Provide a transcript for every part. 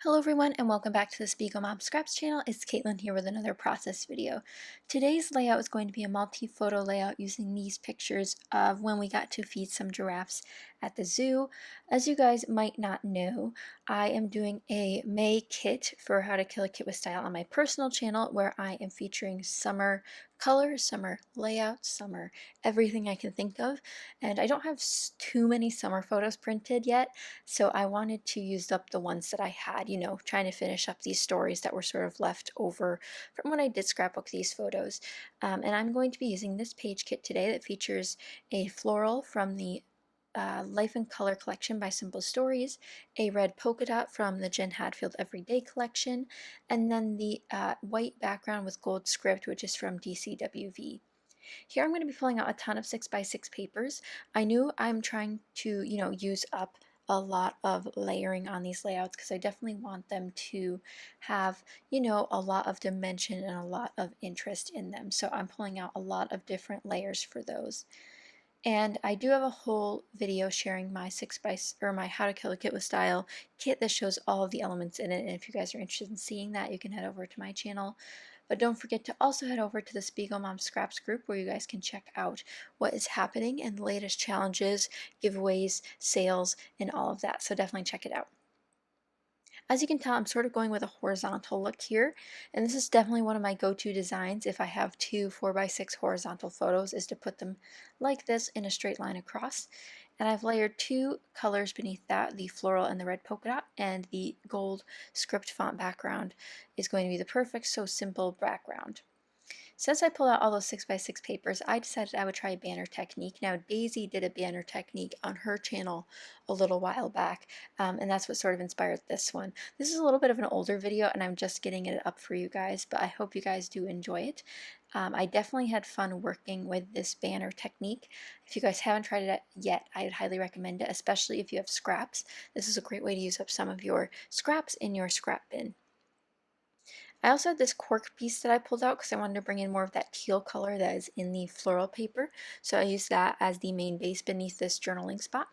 Hello everyone and welcome back to the Spiegel Mom Scraps channel. It's Caitlin here with another process video. Today's layout is going to be a multi-photo layout using these pictures of when we got to feed some giraffes at the zoo. As you guys might not know, I am doing a May kit for How to Kill a Kit with Style on my personal channel where I am featuring summer colors, summer layouts, summer everything I can think of. And I don't have too many summer photos printed yet, so I wanted to use up the ones that I had, trying to finish up these stories that were sort of left over from when I did scrapbook these photos. And I'm going to be using this page kit today that features a floral from the Life in Color collection by Simple Stories, a red polka dot from the Jen Hadfield Everyday collection, and then the white background with gold script, which is from DCWV. Here I'm going to be pulling out a ton of 6x6 papers. I knew I'm trying to, use up a lot of layering on these layouts because I definitely want them to have, a lot of dimension and a lot of interest in them. So I'm pulling out a lot of different layers for those. And I do have a whole video sharing my my How to Kill a Kit with Style kit that shows all of the elements in it. And if you guys are interested in seeing that, you can head over to my channel. But don't forget to also head over to the Spiegel Mom Scraps group where you guys can check out what is happening and the latest challenges, giveaways, sales, and all of that. So definitely check it out. As you can tell, I'm sort of going with a horizontal look here, and this is definitely one of my go-to designs if I have two 4x6 horizontal photos, is to put them like this in a straight line across. And I've layered two colors beneath that, the floral and the red polka dot, and the gold script font background is going to be the perfect So Simple background. Since I pulled out all those 6x6 papers, I decided I would try a banner technique. Now, Daisy did a banner technique on her channel a little while back, and that's what sort of inspired this one. This is a little bit of an older video, and I'm just getting it up for you guys, but I hope you guys do enjoy it. I definitely had fun working with this banner technique. If you guys haven't tried it yet, I'd highly recommend it, especially if you have scraps. This is a great way to use up some of your scraps in your scrap bin. I also had this cork piece that I pulled out because I wanted to bring in more of that teal color that is in the floral paper. So I used that as the main base beneath this journaling spot.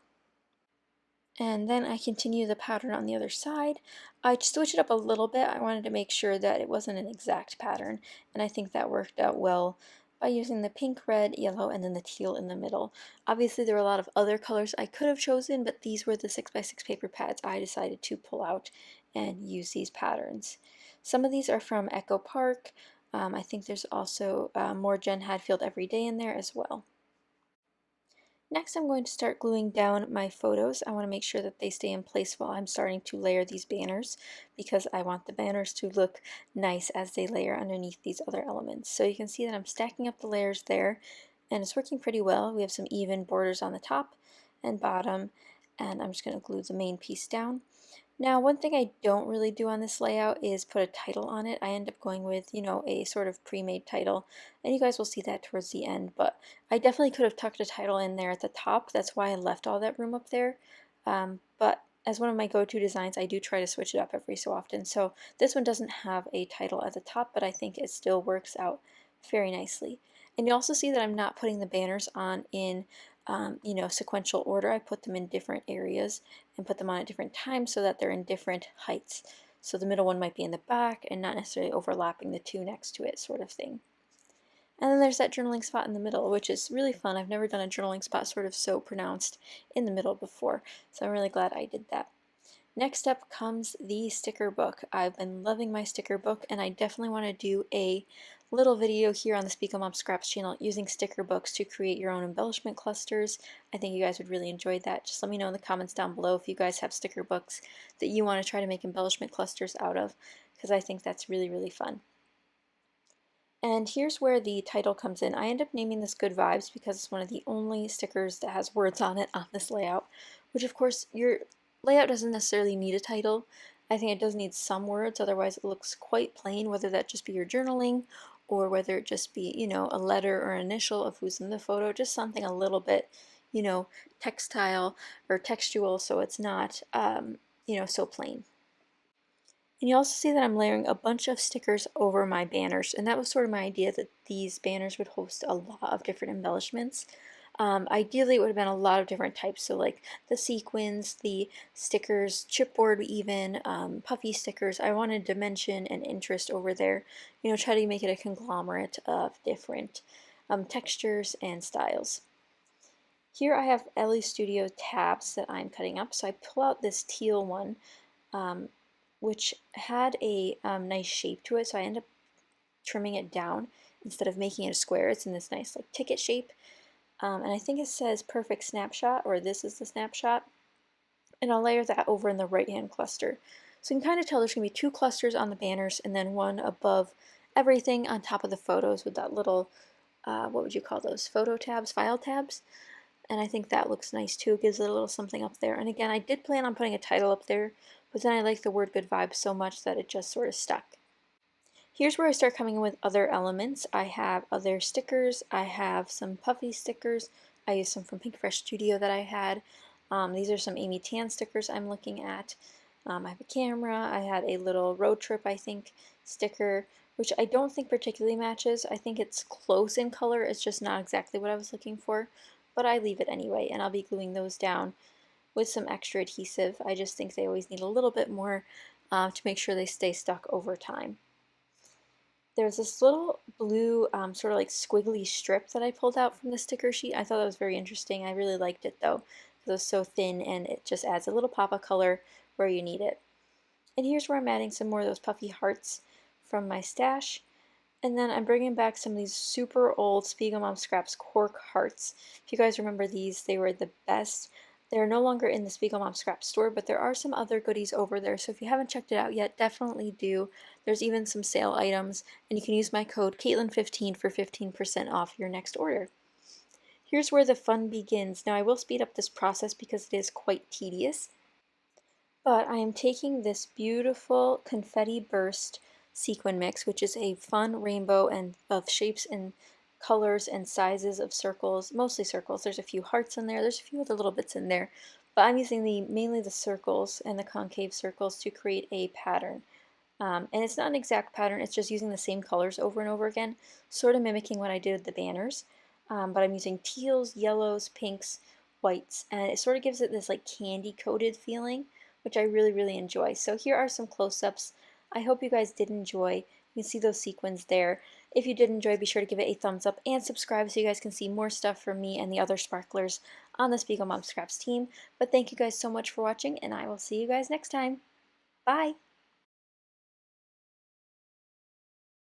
And then I continue the pattern on the other side. I switched it up a little bit. I wanted to make sure that it wasn't an exact pattern, and I think that worked out well by using the pink, red, yellow, and then the teal in the middle. Obviously there were a lot of other colors I could have chosen, but these were the 6x6 paper pads I decided to pull out and use these patterns. Some of these are from Echo Park. I think there's also more Jen Hadfield Everyday in there as well. Next, I'm going to start gluing down my photos. I want to make sure that they stay in place while I'm starting to layer these banners because I want the banners to look nice as they layer underneath these other elements. So you can see that I'm stacking up the layers there and it's working pretty well. We have some even borders on the top and bottom, and I'm just going to glue the main piece down. Now, one thing I don't really do on this layout is put a title on it. I end up going with, a sort of pre-made title, and you guys will see that towards the end, but I definitely could have tucked a title in there at the top. That's why I left all that room up there. But as one of my go-to designs, I do try to switch it up every so often. So this one doesn't have a title at the top, but I think it still works out very nicely. And you also see that I'm not putting the banners on in sequential order. I put them in different areas and put them on at different times so that they're in different heights. So the middle one might be in the back and not necessarily overlapping the two next to it, sort of thing. And then there's that journaling spot in the middle, which is really fun. I've never done a journaling spot sort of so pronounced in the middle before, so I'm really glad I did that. Next up comes the sticker book. I've been loving my sticker book, and I definitely want to do a little video here on the Spiegel Mom Scraps channel using sticker books to create your own embellishment clusters. I think you guys would really enjoy that. Just let me know in the comments down below if you guys have sticker books that you want to try to make embellishment clusters out of, because I think that's really, really fun. And here's where the title comes in. I end up naming this Good Vibes because it's one of the only stickers that has words on it on this layout, which of course your layout doesn't necessarily need a title. I think it does need some words, otherwise it looks quite plain, whether that just be your journaling or whether it just be, a letter or initial of who's in the photo, just something a little bit, textile or textual so it's not, so plain. And you also see that I'm layering a bunch of stickers over my banners, and that was sort of my idea, that these banners would host a lot of different embellishments. Ideally, it would have been a lot of different types, so like the sequins, the stickers, chipboard even, puffy stickers. I wanted dimension and interest over there, you know, try to make it a conglomerate of different textures and styles. Here I have LE Studio tabs that I'm cutting up, so I pull out this teal one, um, which had a nice shape to it, so I end up trimming it down instead of making it a square. It's in this nice like ticket shape. And I think it says perfect snapshot, or this is the snapshot, and I'll layer that over in the right hand cluster. So you can kind of tell there's going to be two clusters on the banners and then one above everything on top of the photos with that little, what would you call those, photo tabs, file tabs? And I think that looks nice too, it gives it a little something up there. And again, I did plan on putting a title up there, but then I like the word good vibes so much that it just sort of stuck. Here's where I start coming in with other elements. I have other stickers. I have some puffy stickers. I used some from Pink Fresh Studio that I had. These are some Amy Tan stickers I'm looking at. I have a camera. I had a little road trip, I think, sticker, which I don't think particularly matches. I think it's close in color. It's just not exactly what I was looking for, but I leave it anyway, and I'll be gluing those down with some extra adhesive. I just think they always need a little bit more to make sure they stay stuck over time. There's this little blue sort of like squiggly strip that I pulled out from the sticker sheet. I thought that was very interesting. I really liked it though, because it was so thin and it just adds a little pop of color where you need it. And here's where I'm adding some more of those puffy hearts from my stash. And then I'm bringing back some of these super old Spiegel Mom Scraps cork hearts. If you guys remember these, they were the best. They're no longer in the Spiegel Mom Scraps store, but there are some other goodies over there. So if you haven't checked it out yet, definitely do. There's even some sale items, and you can use my code Caitlin15 for 15% off your next order. Here's where the fun begins. Now I will speed up this process because it is quite tedious. But I am taking this beautiful confetti burst sequin mix, which is a fun rainbow and of shapes and colors and sizes of circles, mostly circles. There's a few hearts in there, there's a few other little bits in there, but I'm using mainly the circles and the concave circles to create a pattern. And it's not an exact pattern, it's just using the same colors over and over again, sort of mimicking what I did with the banners. But I'm using teals, yellows, pinks, whites, and it sort of gives it this like candy coated feeling, which I really, really enjoy. So here are some close-ups. I hope you guys did enjoy. You can see those sequins there. If you did enjoy, be sure to give it a thumbs up and subscribe so you guys can see more stuff from me and the other sparklers on the Spiegel Mom Scraps team. But thank you guys so much for watching, and I will see you guys next time. Bye!